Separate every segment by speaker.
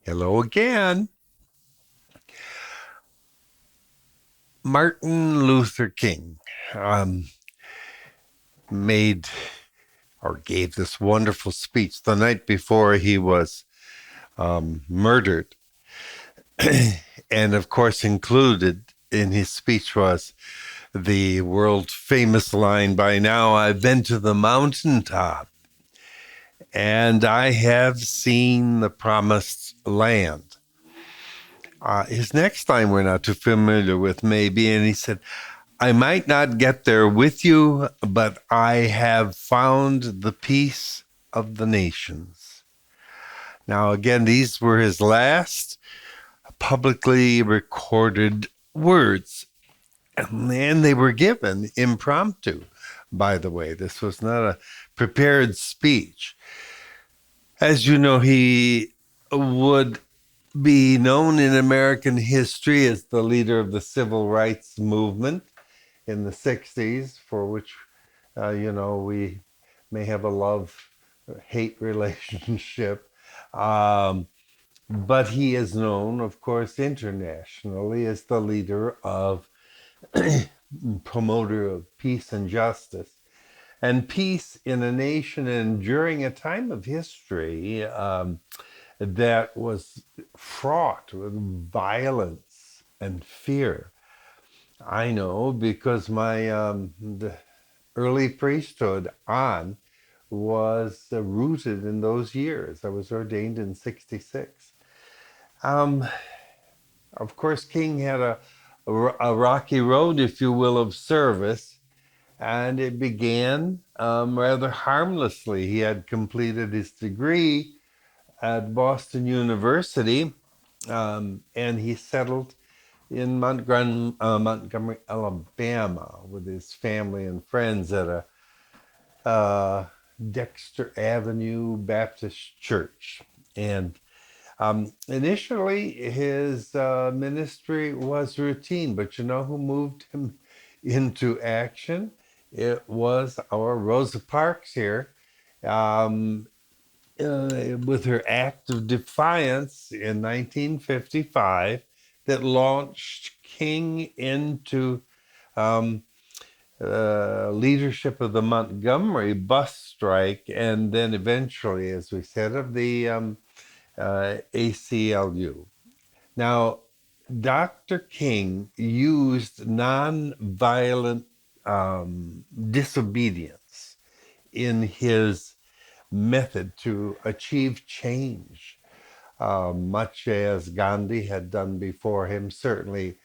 Speaker 1: Hello again. Martin Luther King um, made or gave this wonderful speech the night before he was murdered. And of course, included in his speech was the world famous line, "By now I've been to the mountaintop and I have seen the promised land." His next line we're not too familiar with, maybe, and he said, "I might not get there with you, but I have found the peace of the nations." Now, again, these were his last publicly recorded words, and they were given impromptu, by the way. This was not a prepared speech. As you know, he would be known in American history as the leader of the civil rights movement in the 60s, for which, we may have a love hate relationship. Um, but he is known, of course, internationally as the leader of, promoter of peace and justice. And peace in a nation and during a time of history that was fraught with violence and fear. I know because my the early priesthood on was rooted in those years. I was ordained in '66. Um, of course, King had a rocky road, if you will, of service, and it began rather harmlessly. He had completed his degree at Boston University, and he settled in Montgomery, Alabama, with his family and friends at a Dexter Avenue Baptist Church. And initially, his ministry was routine, but you know who moved him into action? It was our Rosa Parks here. Um, with her act of defiance in 1955 that launched King into um, leadership of the Montgomery bus strike, and then eventually, as we said, of the ACLU. Now, Dr. King used nonviolent disobedience in his method to achieve change, much as Gandhi had done before him. Certainly,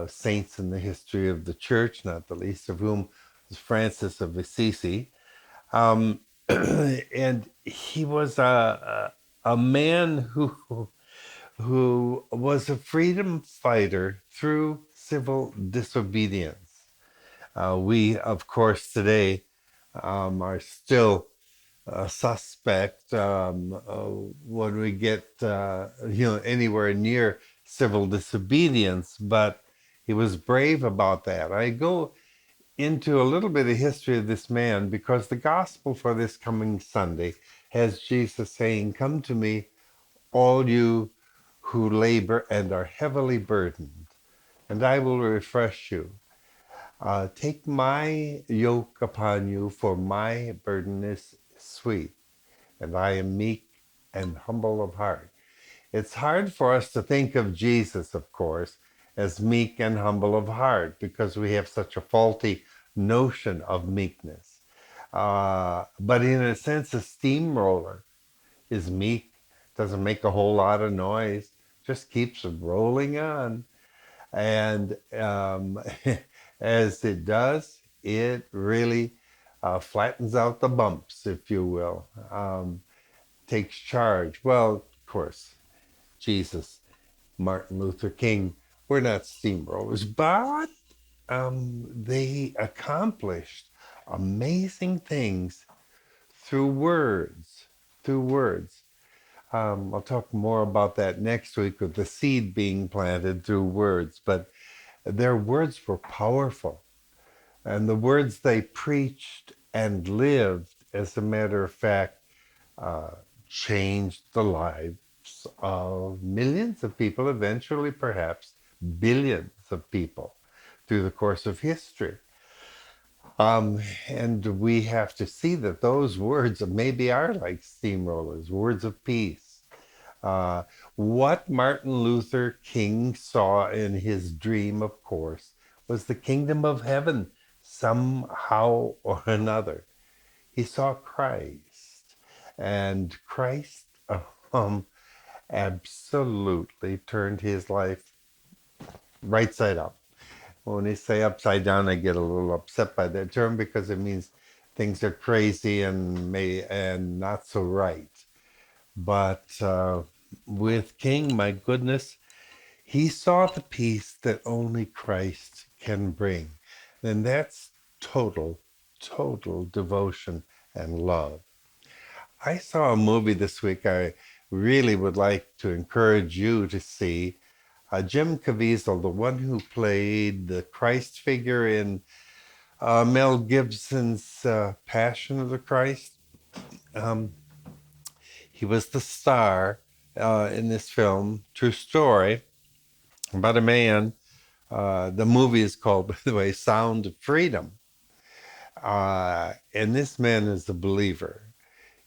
Speaker 1: saints in the history of the church, not the least of whom was Francis of Assisi. Um, and he was a man who was a freedom fighter through civil disobedience. We, of course, today are still suspect when we get anywhere near civil disobedience, but he was brave about that. I go into a little bit of history of this man because the gospel for this coming Sunday has Jesus saying, "Come to me, all you who labor and are heavily burdened, and I will refresh you. Take my yoke upon you, for my burden is sweet, and I am meek and humble of heart." It's hard for us to think of Jesus, of course, as meek and humble of heart because we have such a faulty notion of meekness. But in a sense, a steamroller is meek, doesn't make a whole lot of noise, just keeps rolling on. And as it does, it really flattens out the bumps, if you will, takes charge. Well, of course, Jesus, Martin Luther King were not steamrollers, but they accomplished amazing things through words, through words. I'll talk more about that next week with the seed being planted through words, but their words were powerful. And the words they preached and lived, as a matter of fact, uh, changed the lives hundreds of millions of people, eventually perhaps billions of people through the course of history. And we have to see that those words maybe are like steamrollers, words of peace. Uh, what Martin Luther King saw in his dream, of course, was the kingdom of heaven somehow or another. He saw Christ, and Christ um, absolutely turned his life right side up. When they say upside down, I get a little upset by that term because it means things are crazy and not so right. But with King, my goodness, he saw the peace that only Christ can bring. And that's total, total devotion and love. I saw a movie this week I really would like to encourage you to see. Jim Caviezel, the one who played the Christ figure in Mel Gibson's Passion of the Christ. Um, he was the star in this film, true story, about a man. The movie is called, by the way, Sound of Freedom. And this man is a believer.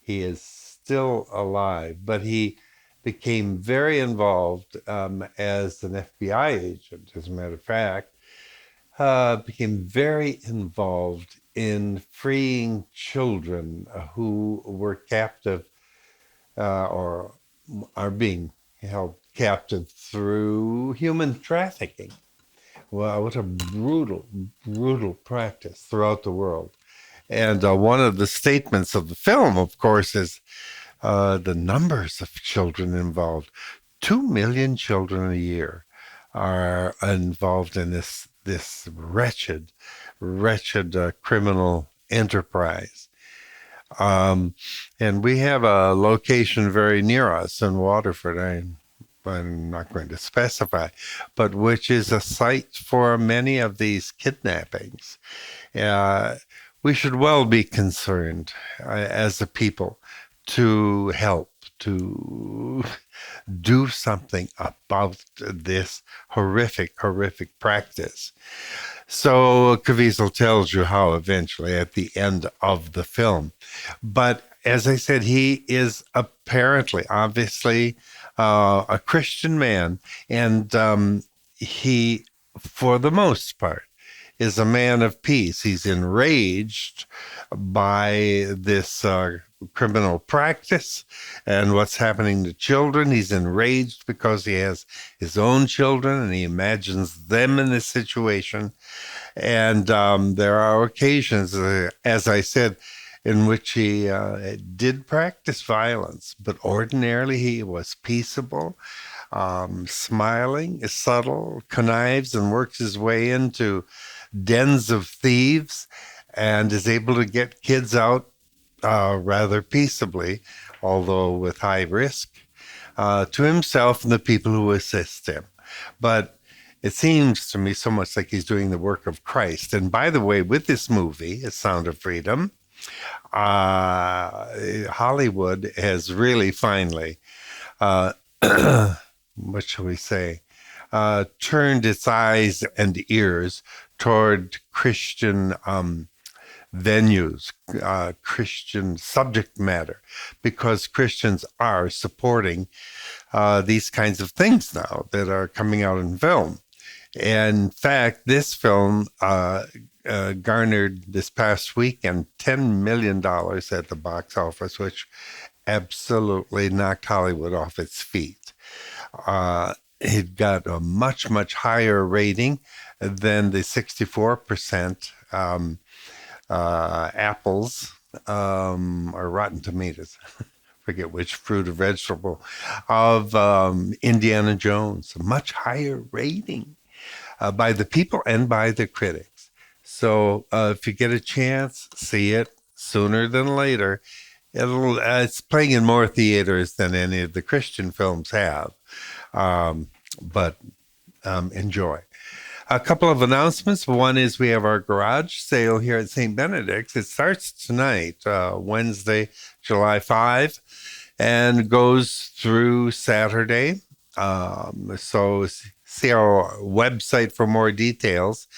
Speaker 1: He is still alive, but he became very involved as an FBI agent, as a matter of fact, became very involved in freeing children who were captive or are being held captive through human trafficking. Wow, what a brutal, brutal practice throughout the world. And one of the statements of the film, of course, is the numbers of children involved. 2 million children a year are involved in this wretched criminal enterprise. And we have a location very near us in Waterford. I'm not going to specify, but which is a site for many of these kidnappings. Uh, we should well be concerned as a people to help, to do something about this horrific, horrific practice. So Caviezel tells you how eventually at the end of the film. But as I said, he is apparently, obviously, a Christian man, and he, for the most part, is a man of peace. He's enraged by this criminal practice and what's happening to children. He's enraged because he has his own children and he imagines them in this situation. And there are occasions, as I said, in which he did practice violence, but ordinarily he was peaceable, smiling, subtle, connives and works his way into dens of thieves and is able to get kids out rather peaceably, although with high risk, to himself and the people who assist him. But it seems to me so much like he's doing the work of Christ. And by the way, with this movie, A Sound of Freedom, Hollywood has really finally, what shall we say, turned its eyes and ears toward Christian venues, Christian subject matter, because Christians are supporting these kinds of things now that are coming out in film. In fact, this film garnered this past weekend $10 million at the box office, which absolutely knocked Hollywood off its feet. It got a much, much higher rating than the 64% apples or Rotten Tomatoes. Forget which fruit or vegetable of Indiana Jones. A much higher rating by the people and by the critics. So if you get a chance, see it sooner than later. It's playing in more theaters than any of the Christian films have. But enjoy. A couple of announcements. One is we have our garage sale here at St. Benedict's. It starts tonight, Wednesday, July 5. and goes through Saturday. So see our website for more details.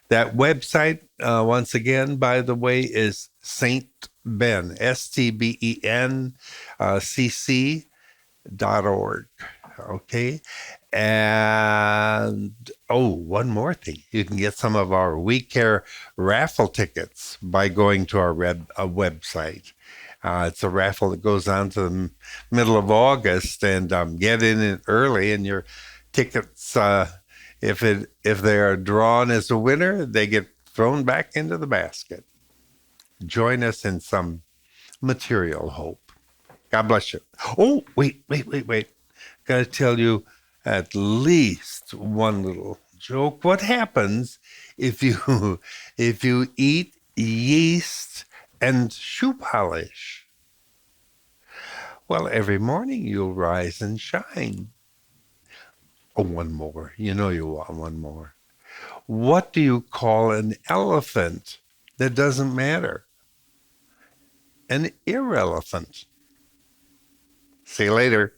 Speaker 1: That website, once again, by the way, is Saint Ben, STBEN, CC.org. Okay. And one more thing. You can get some of our We Care raffle tickets by going to our website. It's a raffle that goes on to the middle of August, and get in it early, and your tickets, if they are drawn as a winner, they get thrown back into the basket. Join us in some material hope. God bless you. Oh, wait. Gotta tell you at least one little joke. What happens if you if you eat yeast and shoe polish? Well, every morning you'll rise and shine. Oh, one more. You know you want one more. What do you call an elephant that doesn't matter? An irrelevant. See you later.